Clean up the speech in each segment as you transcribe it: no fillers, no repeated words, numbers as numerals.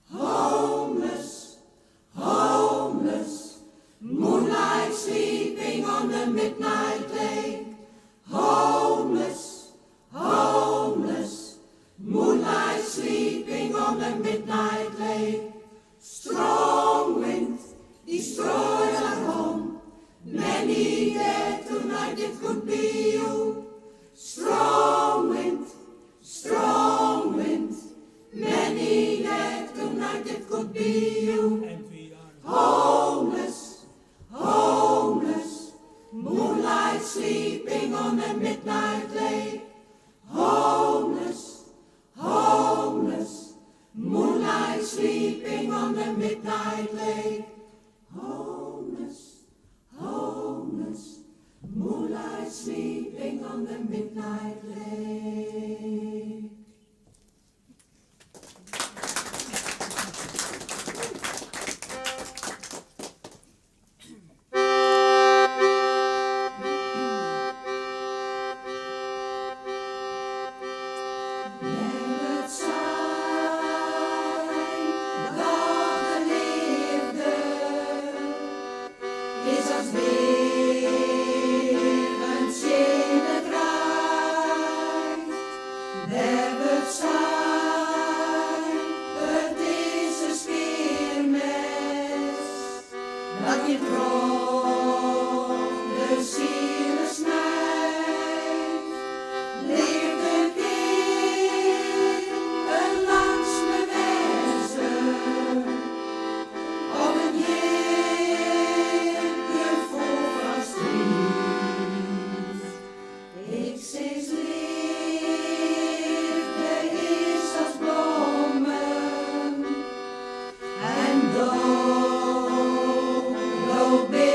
Homeless, homeless, moonlight sleeping on the midnight lake. Homeless, homeless, moonlight sleeping on the midnight lake. Strong wind destroys our home. Many dead tonight, it could be you. Strong wind, many dead tonight, it could be you. And we are Homeless, homeless, moonlight sleeping on the midnight lake. Homeless, homeless, moonlight sleeping on the midnight lake. Homeless, homeless, moonlight sleeping on the midnight lake. Oh, baby.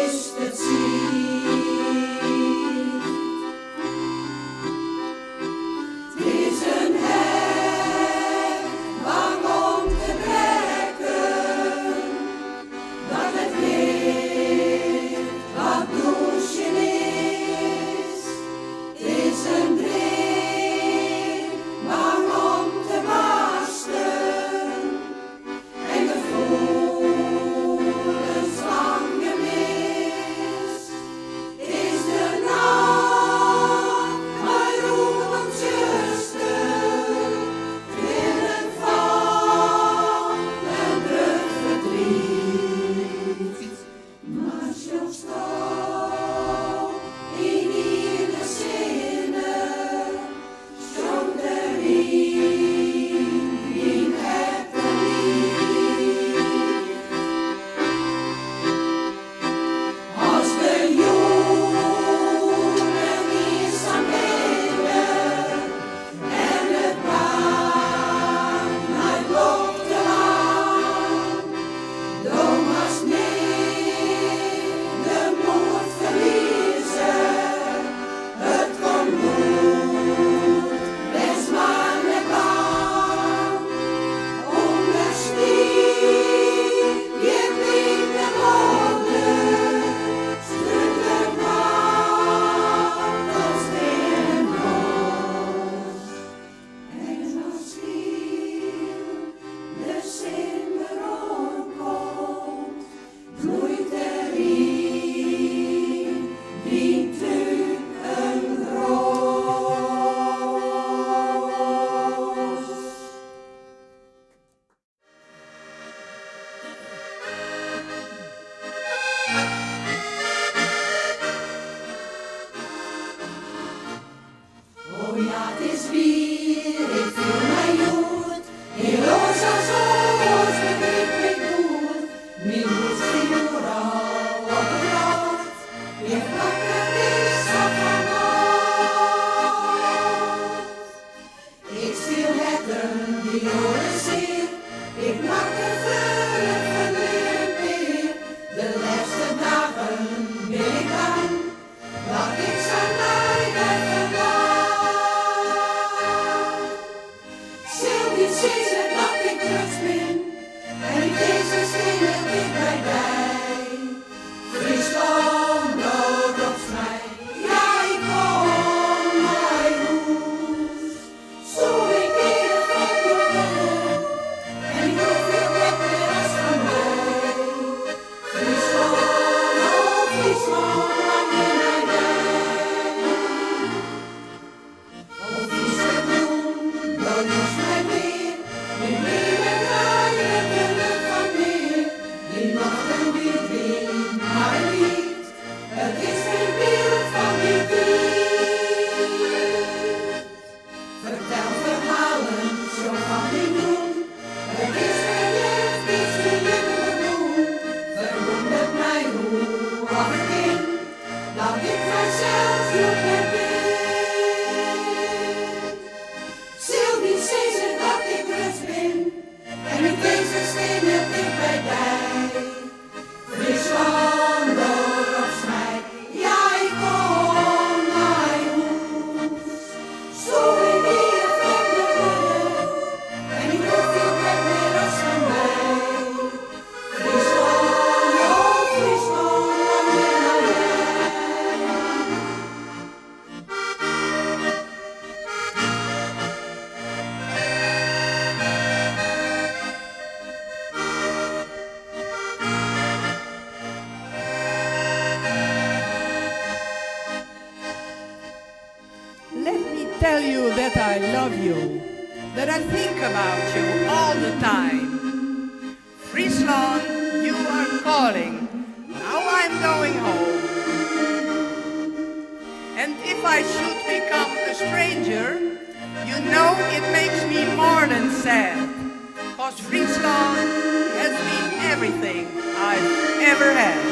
Ik mag de vullen verliezen weer. De laatste dagen ben ik bang dat ik zo nooit verwacht. Sylvie zeggen dat ik trots ben en ik deze stenen dichtbij. Friesland, nood op mij. Ja, ik kom mijn hoes. Zo ik keer van je willen. En ik hoef veel beter als van mij. Friesland, oh Friesland, lang in mijn wijn. Oh Friesland, dat is mij weer. Met nieuwe draaien willen van meer. Die mag een wind weer, maar een lied. Het is geen beeld van die tijd. Vertel verhalen, zo kan ik doen. Het is geen jeugd, die ze willen doen. Verwondert mij hoe al het kind, dat ik mijzelf nog net weet. Sylvie zei dat ik rust ben, en ik deze stenen dichtbij bij. Friesland, door op mij, ja ik kom mijn hoes. Zo ik hier vreemde willen, en ik hoef veel meer als van mij. Friesland, oh Friesland, lang in mijn wijn. Let me tell you that I love you, that I think about you all the time. Friesland, you are calling. Now I'm going home. And if I should become a stranger, you know it makes me more than sad. 'Cause Friesland has been everything I've ever had.